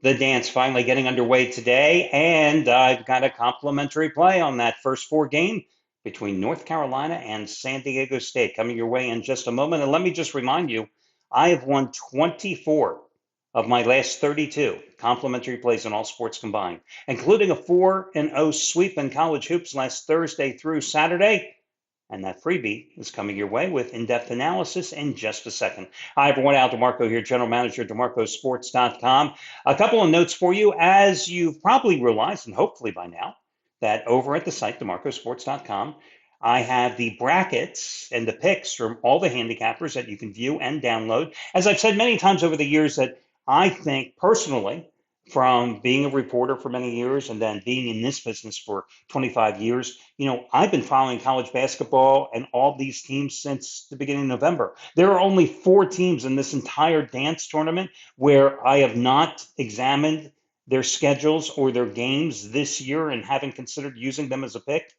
The dance finally getting underway today, and I've got a complimentary play on that first four game between North Carolina and San Diego State coming your way in just a moment. And let me just remind you, I have won 24 of my last 32 complimentary plays in all sports combined, including a 4-0 sweep in college hoops last Thursday through Saturday. And that freebie is coming your way with in-depth analysis in just a second. Hi, everyone. Al DeMarco here, General Manager, DeMarcosports.com. A couple of notes for you. As you've probably realized, and hopefully by now, that over at the site, DeMarcosports.com, I have the brackets and the picks from all the handicappers that you can view and download. As I've said many times over the years, that I think personally, from being a reporter for many years and then being in this business for 25 years, I've been following college basketball and all these teams since the beginning of November. There are only four teams in this entire dance tournament where I have not examined their schedules or their games this year and haven't considered using them as a pick.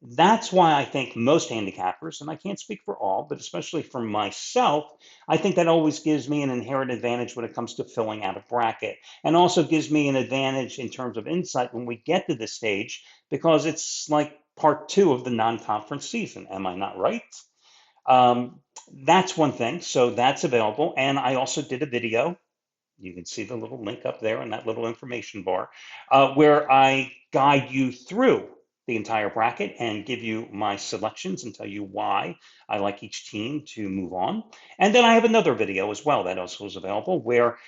That's why I think most handicappers, and I can't speak for all, but especially for myself, I think that always gives me an inherent advantage when it comes to filling out a bracket, and also gives me an advantage in terms of insight when we get to this stage, because it's like part two of the non-conference season. Am I not right? Um, that's one thing. So that's available. And I also did a video. You can see the little link up there in that little information bar, where I guide you through the entire bracket and give you my selections and tell you why I like each team to move on. And then I have another video as well that also is available where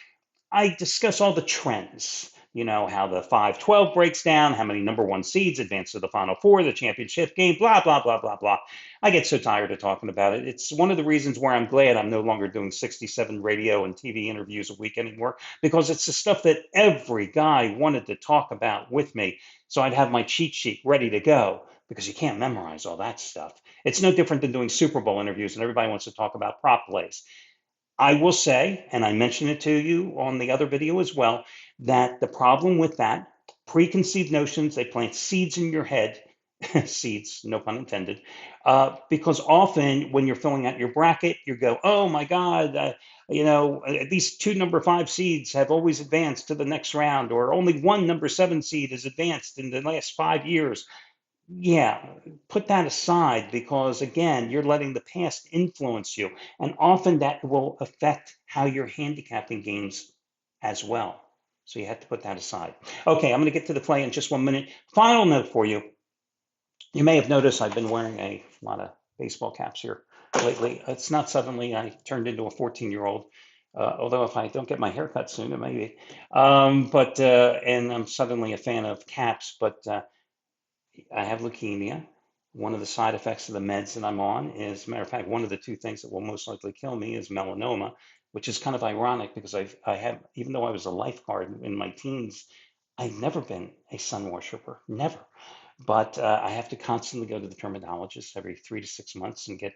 I discuss all the trends. How the 5-12 breaks down, how many number one seeds advance to the Final Four, the championship game, blah, blah, blah, blah, blah. I get so tired of talking about it. It's one of the reasons where I'm glad I'm no longer doing 67 radio and TV interviews a week anymore, because it's the stuff that every guy wanted to talk about with me. So I'd have my cheat sheet ready to go, because you can't memorize all that stuff. It's no different than doing Super Bowl interviews and everybody wants to talk about prop plays. I will say, and I mentioned it to you on the other video as well, that the problem with that, preconceived notions, they plant seeds in your head, seeds, no pun intended, because often when you're filling out your bracket, you go, oh my God, these two number 5 seeds have always advanced to the next round, or only one number 7 seed has advanced in the last 5 years. Yeah, put that aside, because again, you're letting the past influence you, and often that will affect how you're handicapping games as well. So you have to put that aside. Okay, I'm going to get to the play in just 1 minute. Final note for you. You may have noticed I've been wearing a lot of baseball caps here lately. It's not suddenly I turned into a 14-year-old, although if I don't get my hair cut soon, it may be. And I'm suddenly a fan of caps, but I have leukemia. One of the side effects of the meds that I'm on is, as a matter of fact, one of the two things that will most likely kill me is melanoma, which is kind of ironic because I have, even though I was a lifeguard in my teens, I've never been a sun worshiper, never. But I have to constantly go to the dermatologist every 3 to 6 months and get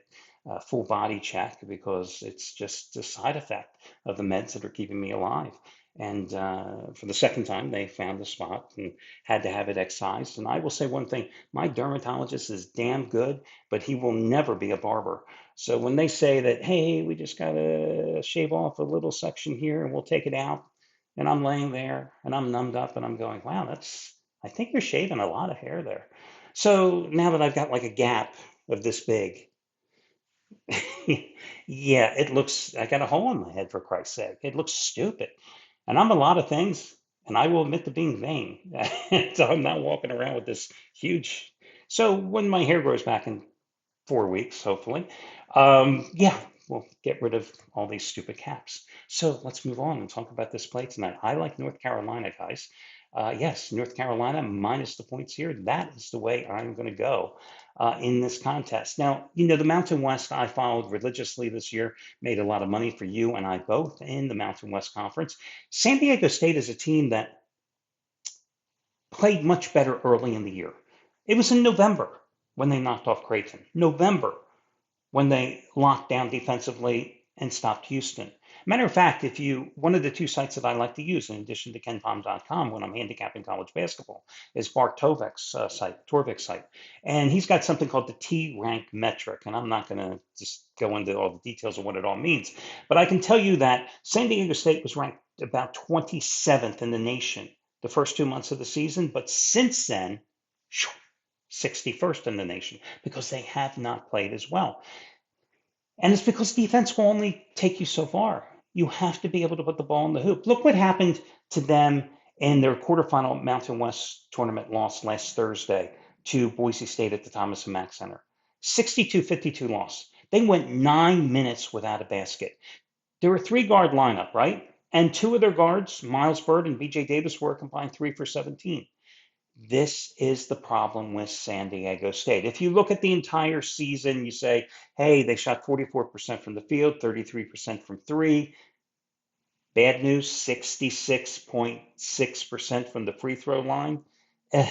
a full body check, because it's just a side effect of the meds that are keeping me alive. And for the second time, they found the spot and had to have it excised. And I will say one thing, my dermatologist is damn good, but he will never be a barber. So when they say that, hey, we just got to shave off a little section here and we'll take it out, and I'm laying there and I'm numbed up and I'm going, wow, I think you're shaving a lot of hair there. So now that I've got like a gap of this big, yeah, I got a hole in my head, for Christ's sake. It looks stupid. And I'm a lot of things, and I will admit to being vain. So I'm not walking around with this huge. So when my hair grows back in 4 weeks, hopefully, yeah, we'll get rid of all these stupid caps. So let's move on and talk about this play tonight. I like North Carolina, guys. Yes, North Carolina minus the points here. That is the way I'm going to go in this contest. Now, the Mountain West I followed religiously this year, made a lot of money for you and I both in the Mountain West Conference. San Diego State is a team that played much better early in the year. It was in November when they knocked off Creighton. November when they locked down defensively and stopped Houston. Matter of fact, one of the two sites that I like to use in addition to KenPom.com when I'm handicapping college basketball is Mark Torvik's site. And he's got something called the T-rank metric. And I'm not going to just go into all the details of what it all means. But I can tell you that San Diego State was ranked about 27th in the nation the first 2 months of the season, but since then, 61st in the nation because they have not played as well. And it's because defense will only take you so far. You have to be able to put the ball in the hoop. Look what happened to them in their quarterfinal Mountain West tournament loss last Thursday to Boise State at the Thomas and Mack Center. 62-52 loss. They went 9 minutes without a basket. They were a three-guard lineup, right? And two of their guards, Miles Bird and BJ Davis, were a combined 3 for 17. This is the problem with San Diego State. If you look at the entire season, you say, hey, they shot 44% from the field, 33% from three. Bad news, 66.6% from the free throw line. Eh,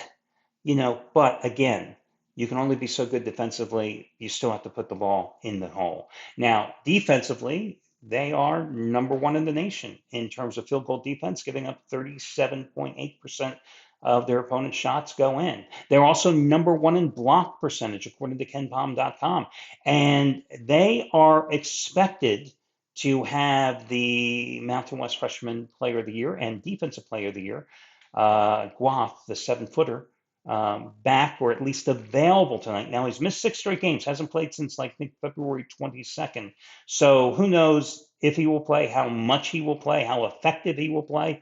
but again, you can only be so good defensively. You still have to put the ball in the hole. Now, defensively, they are number one in the nation in terms of field goal defense, giving up 37.8% of their opponent's shots go in. They're also number one in block percentage, according to KenPom.com. And they are expected to have the Mountain West Freshman Player of the Year and Defensive Player of the Year, Guaf, the 7-footer, back or at least available tonight. Now, he's missed 6 straight games, hasn't played since I think February 22nd. So who knows if he will play, how much he will play, how effective he will play.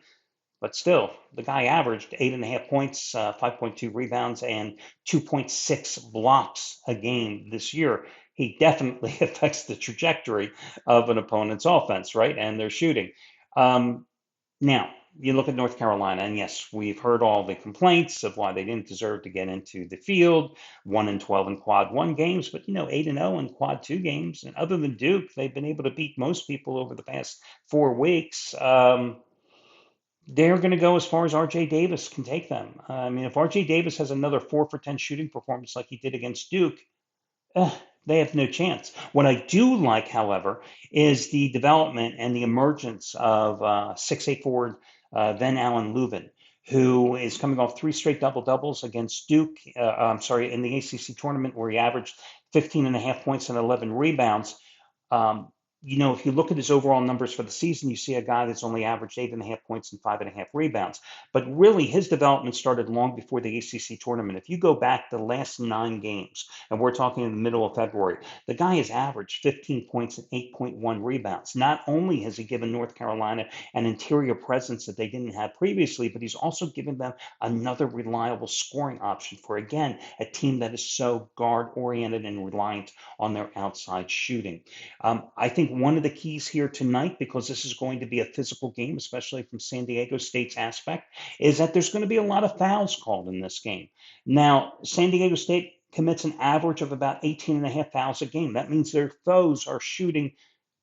But still, the guy averaged 8.5 points, 5.2 rebounds, and 2.6 blocks a game this year. He definitely affects the trajectory of an opponent's offense, right? And their shooting. Now, you look at North Carolina, and yes, we've heard all the complaints of why they didn't deserve to get into the field. 1-12 in quad one games, but 8-0 in quad two games. And other than Duke, they've been able to beat most people over the past 4 weeks. They're going to go as far as RJ Davis can take them. I mean, if RJ Davis has another 4 for 10 shooting performance like he did against Duke, they have no chance. What I do like, however, is the development and the emergence of 6'8" forward Van Allen Leuven, who is coming off 3 straight double-doubles against Duke, in the ACC tournament where he averaged 15.5 points and 11 rebounds. If you look at his overall numbers for the season, you see a guy that's only averaged 8.5 points and 5.5 rebounds. But really, his development started long before the ACC tournament. If you go back the last 9 games, and we're talking in the middle of February, the guy has averaged 15 points and 8.1 rebounds. Not only has he given North Carolina an interior presence that they didn't have previously, but he's also given them another reliable scoring option for, again, a team that is so guard-oriented and reliant on their outside shooting. I think one of the keys here tonight, because this is going to be a physical game, especially from San Diego State's aspect, is that there's going to be a lot of fouls called in this game. Now, San Diego State commits an average of about 18.5 fouls a game. That means their foes are shooting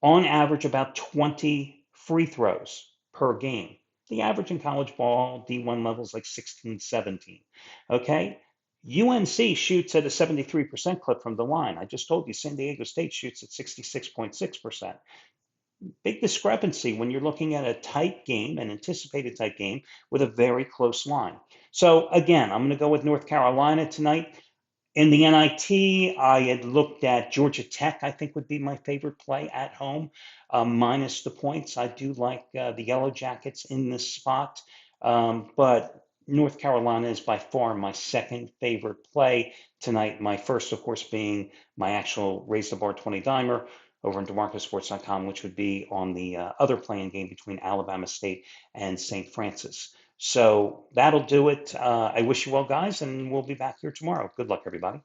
on average about 20 free throws per game. The average in college ball, D1 level is like 16, 17. Okay? UNC shoots at a 73% clip from the line. I just told you San Diego State shoots at 66.6%. Big discrepancy when you're looking at a tight game, an anticipated tight game, with a very close line. So again, I'm going to go with North Carolina tonight. In the NIT, I had looked at Georgia Tech, I think would be my favorite play at home, minus the points. I do like the Yellow Jackets in this spot, but North Carolina is by far my second favorite play tonight. My first, of course, being my actual Raise the Bar 20 dimer over on DeMarcosports.com, which would be on the other playing game between Alabama State and St. Francis. So that'll do it. I wish you well, guys, and we'll be back here tomorrow. Good luck, everybody.